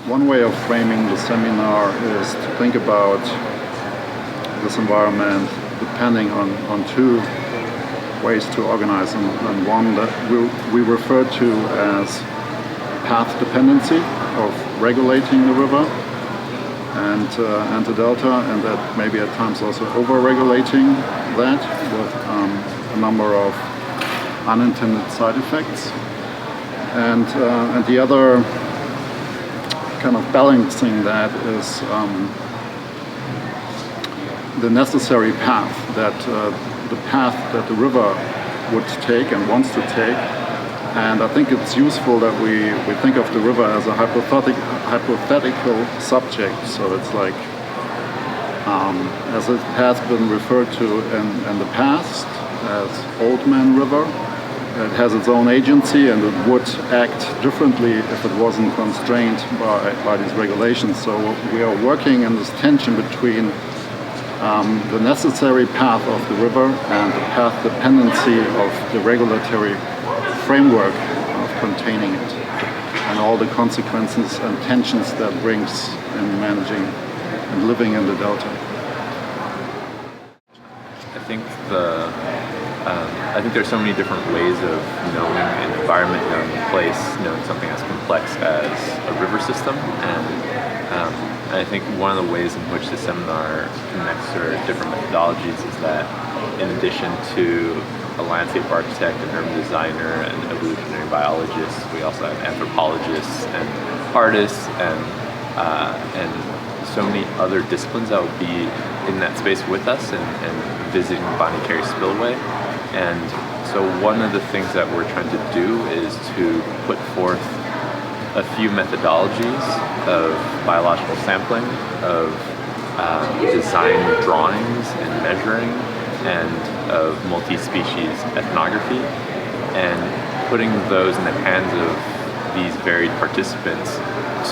One way of framing the seminar is to think about this environment depending on two ways to organize them, and one that we refer to as path dependency of regulating the river and the delta, and that maybe at times also over-regulating that with a number of unintended side effects, and the other kind of balancing that is the necessary path that the path that the river would take and wants to take. And I think it's useful that we think of the river as a hypothetical subject. So it's like, as it has been referred to in the past as Old Man River, it has its own agency and it would act differently if it wasn't constrained by these regulations. So we are working in this tension between the necessary path of the river and the path dependency of the regulatory framework of containing it, and all the consequences and tensions that brings in managing and living in the delta. I think there's so many different ways of knowing an environment, knowing a place, knowing something as complex as a river system, and I think one of the ways in which the seminar connects or different methodologies is that in addition to a landscape architect, an urban designer, and evolutionary biologists, we also have anthropologists and artists and so many other disciplines that will be in that space with us and visiting Bonnie Carey Spillway. And so one of the things that we're trying to do is to put forth a few methodologies of biological sampling, of design drawings and measuring, and of multi-species ethnography, and putting those in the hands of these varied participants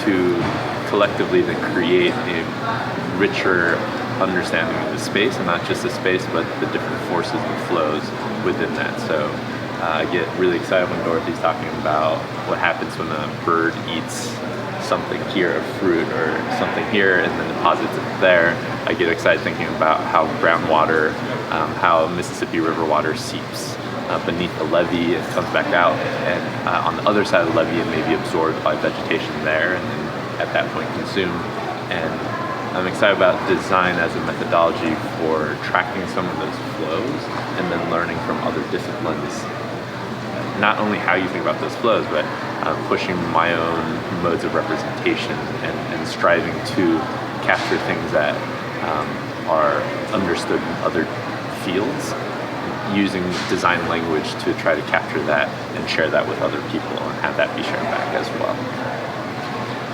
to collectively then create a richer understanding of the space, and not just the space, but the different forces and flows within that. So I get really excited when Dorothy's talking about what happens when a bird eats something here, a fruit or something here, and then deposits it there. I get excited thinking about how groundwater, how Mississippi River water seeps beneath the levee and comes back out, and on the other side of the levee it may be absorbed by vegetation there and then at that point consumed. And I'm excited about design as a methodology for tracking some of those flows and then learning from other disciplines not only how you think about those flows, but pushing my own modes of representation and striving to capture things that are understood in other fields, using design language to try to capture that and share that with other people and have that be shared back as well.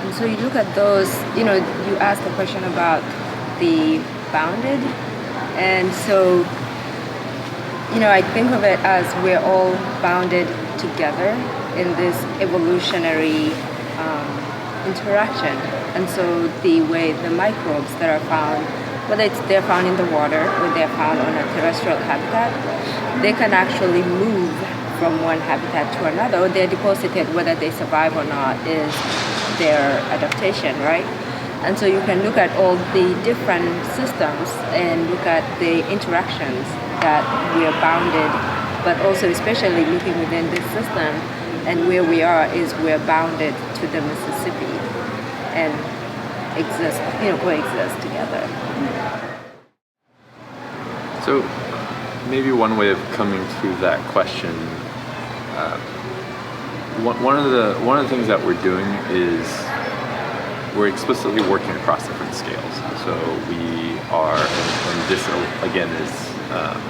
And so you look at those, you asked the question about the bounded, and so I think of it as we're all bounded together in this evolutionary interaction. And so the way the microbes that are found, whether they're found in the water or they're found on a terrestrial habitat, they can actually move from one habitat to another, or they're deposited. Whether they survive or not is their adaptation, right? And so you can look at all the different systems and look at the interactions that we are bounded, but also especially looking within this system, and where we are is we're bounded to the Mississippi and coexist together. So maybe one way of coming to that question, one of the things that we're doing is we're explicitly working across different scales. So we are, and this again is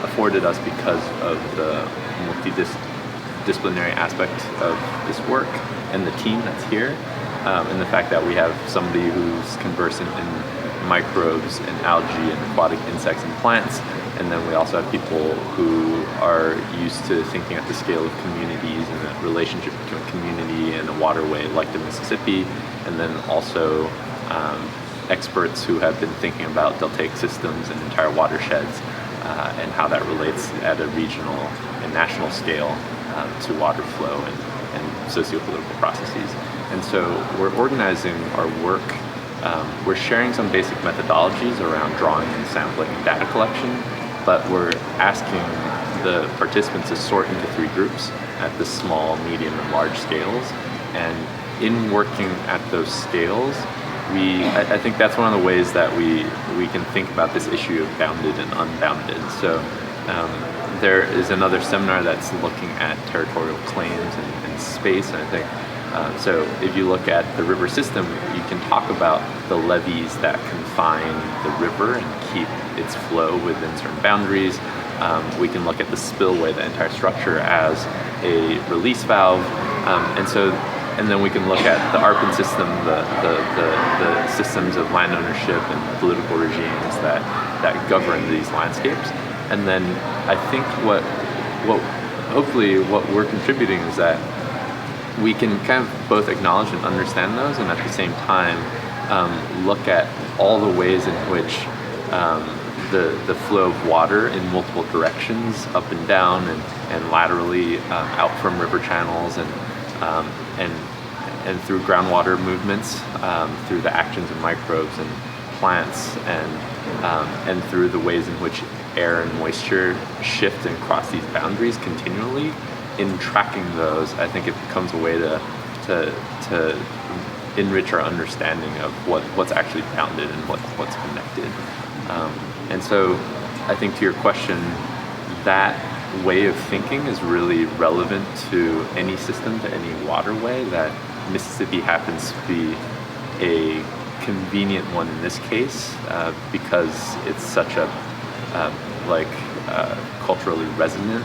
afforded us because of the multidisciplinary aspect of this work and the team that's here, and the fact that we have somebody who's conversant in microbes and algae and aquatic insects and plants, and then we also have people who are used to thinking at the scale of communities and the relationship between a community and a waterway like the Mississippi, and then also experts who have been thinking about deltaic systems and entire watersheds and how that relates at a regional and national scale to water flow and socio-political processes. And so we're organizing our work. We're sharing some basic methodologies around drawing and sampling and data collection, but we're asking the participants to sort into 3 groups at the small, medium, and large scales. And in working at those scales, I think that's one of the ways that we can think about this issue of bounded and unbounded. So there is another seminar that's looking at territorial claims and space, and I think so if you look at the river system, you can talk about the levees that confine the river and keep its flow within certain boundaries. We can look at the spillway, the entire structure, as a release valve, and then we can look at the ARPAN system, the systems of land ownership and political regimes that govern these landscapes. And then I think hopefully what we're contributing is that we can kind of both acknowledge and understand those, and at the same time look at all the ways in which the flow of water in multiple directions, up and down and laterally out from river channels and through groundwater movements, through the actions of microbes and plants, and through the ways in which air and moisture shift and cross these boundaries continually. In tracking those, I think it becomes a way to enrich our understanding of what's actually bounded and what's connected. And so I think to your question, that way of thinking is really relevant to any system, to any waterway. That Mississippi happens to be a convenient one in this case because it's such a culturally resonant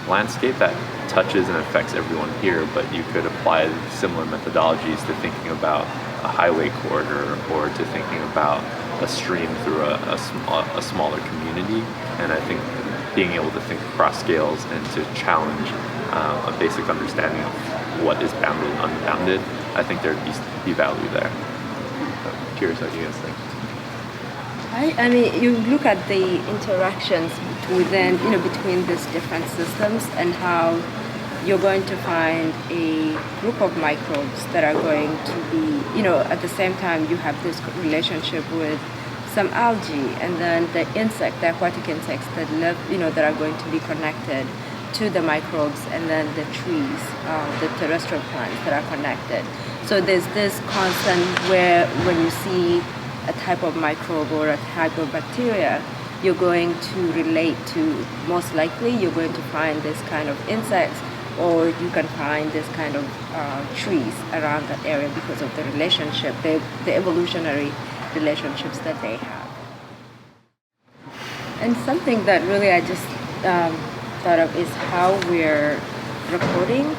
landscape that touches and affects everyone here, but you could apply similar methodologies to thinking about a highway corridor or to thinking about a stream through a smaller community. And I think being able to think across scales and to challenge a basic understanding of what is bounded and unbounded, I think there'd be value there. So, curious what you guys think. I mean, you look at the interactions between these different systems and how you're going to find a group of microbes that are going to be, at the same time you have this relationship with some algae, and then the aquatic insects that live, that are going to be connected to the microbes, and then the trees, the terrestrial plants that are connected. So there's this constant where when you see a type of microbe or a type of bacteria, you're going to relate to, most likely, you're going to find this kind of insects, or you can find this kind of trees around that area because of the relationship, the evolutionary relationships that they have. And something that really I just thought of is how we're recording,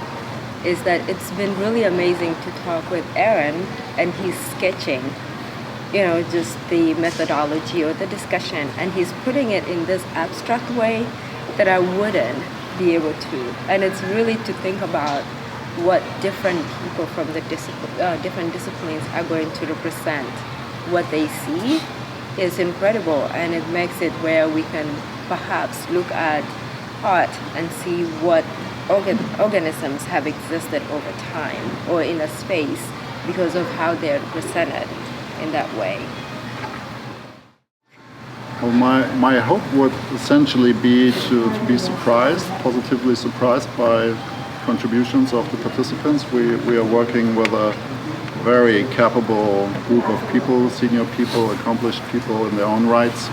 is that it's been really amazing to talk with Aaron, and he's sketching just the methodology or the discussion, and he's putting it in this abstract way that I wouldn't be able to. And it's really to think about what different people from the different disciplines are going to represent. What they see is incredible, and it makes it where we can perhaps look at art and see what organisms have existed over time or in a space because of how they're represented in that way. Well, my hope would essentially be to be positively surprised by contributions of the participants. We are working with a very capable group of people, senior people, accomplished people in their own rights.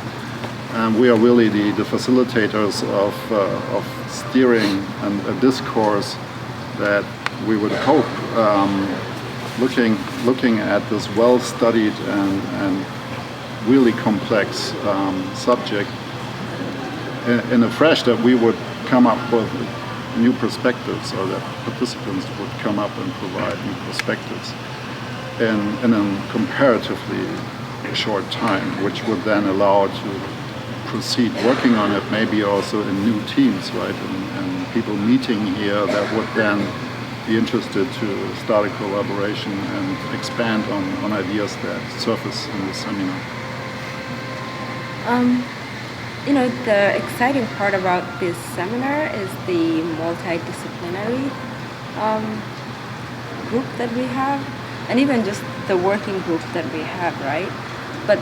And we are really the facilitators of steering a discourse that we would hope, looking at this well-studied and really complex subject in a fresh, that we would come up with new perspectives, or that participants would come up and provide new perspectives in a comparatively short time, which would then allow to proceed working on it, maybe also in new teams, right? And people meeting here that would then be interested to start a collaboration and expand on ideas that surface in the seminar. The exciting part about this seminar is the multidisciplinary group that we have, and even just the working group that we have, right? But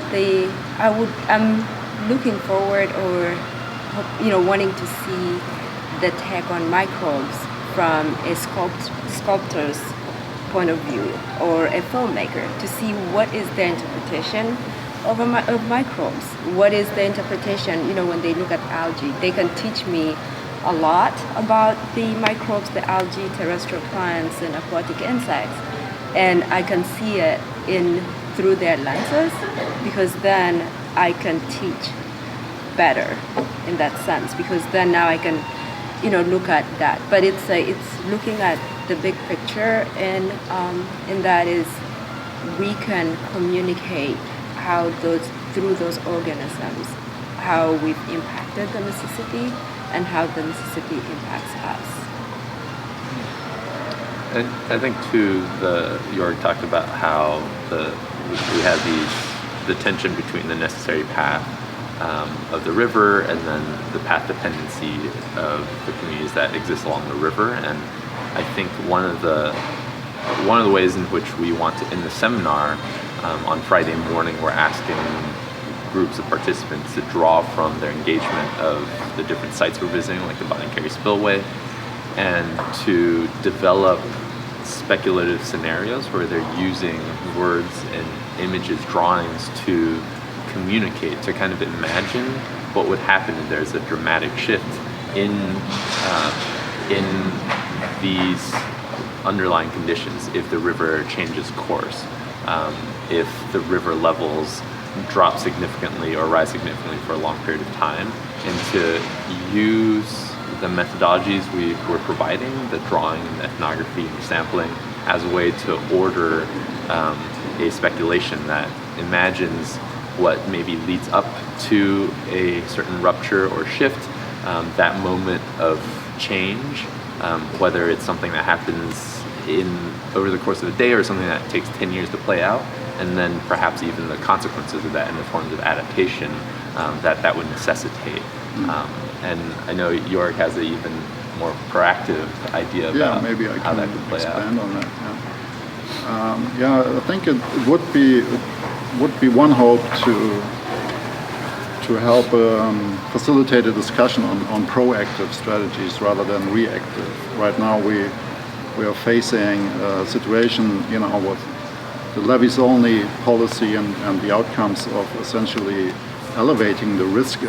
I'm looking forward, or wanting to see the take on microbes from a sculptor's point of view, or a filmmaker, to see what is their interpretation of microbes. What is the interpretation, when they look at algae? They can teach me a lot about the microbes, the algae, terrestrial plants, and aquatic insects. And I can see it through their lenses, because then I can teach better in that sense, because then now I can look at that. But it's looking at the big picture, and that is, we can communicate how through those organisms, how we've impacted the Mississippi and how the Mississippi impacts us. And I think too, Jorg talked about how we had the tension between the necessary path of the river, and then the path dependency of the communities that exist along the river. And I think one of the ways in which we want to, in the seminar on Friday morning, we're asking groups of participants to draw from their engagement of the different sites we're visiting, like the Bonnie Carey Spillway, and to develop speculative scenarios where they're using words and images, drawings, to communicate, to kind of imagine what would happen if there's a dramatic shift in these underlying conditions, if the river changes course, if the river levels drop significantly or rise significantly for a long period of time, and to use the methodologies we're providing, the drawing and the ethnography and the sampling, as a way to order a speculation that imagines what maybe leads up to a certain rupture or shift, that moment of change, whether it's something that happens over the course of a day, or something that takes 10 years to play out, and then perhaps even the consequences of that in the forms of adaptation that would necessitate. And I know Jorg has an even more proactive idea about maybe I how can that could play expand out. on that. I think it would be one hope to help facilitate a discussion on proactive strategies rather than reactive. Right now we are facing a situation, with the levies only policy and the outcomes of essentially elevating the risk,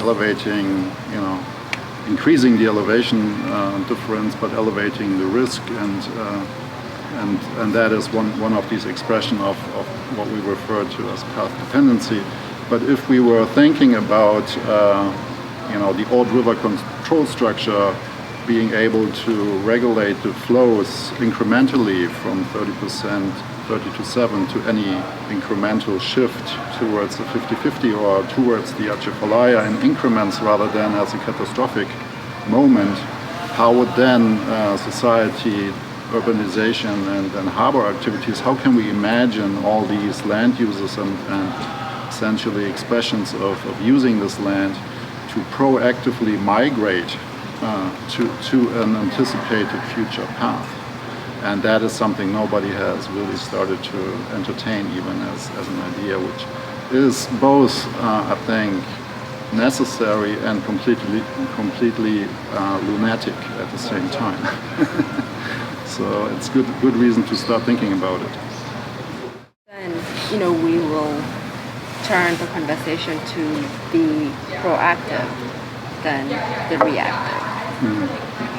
increasing the elevation difference, but elevating the risk, and that is one of these expressions of what we refer to as path dependency. But if we were thinking about the old river control structure being able to regulate the flows incrementally from 30% 30 to 7 to any incremental shift towards the 50-50 or towards the Atchafalaya in increments rather than as a catastrophic moment, how would then society, urbanization and harbor activities, how can we imagine all these land uses and essentially expressions of using this land to proactively migrate to an anticipated future path? And that is something nobody has really started to entertain even as an idea, which is both, I think, necessary and completely lunatic at the same time. So it's good reason to start thinking about it. Then, we will turn the conversation to be proactive than the reactive.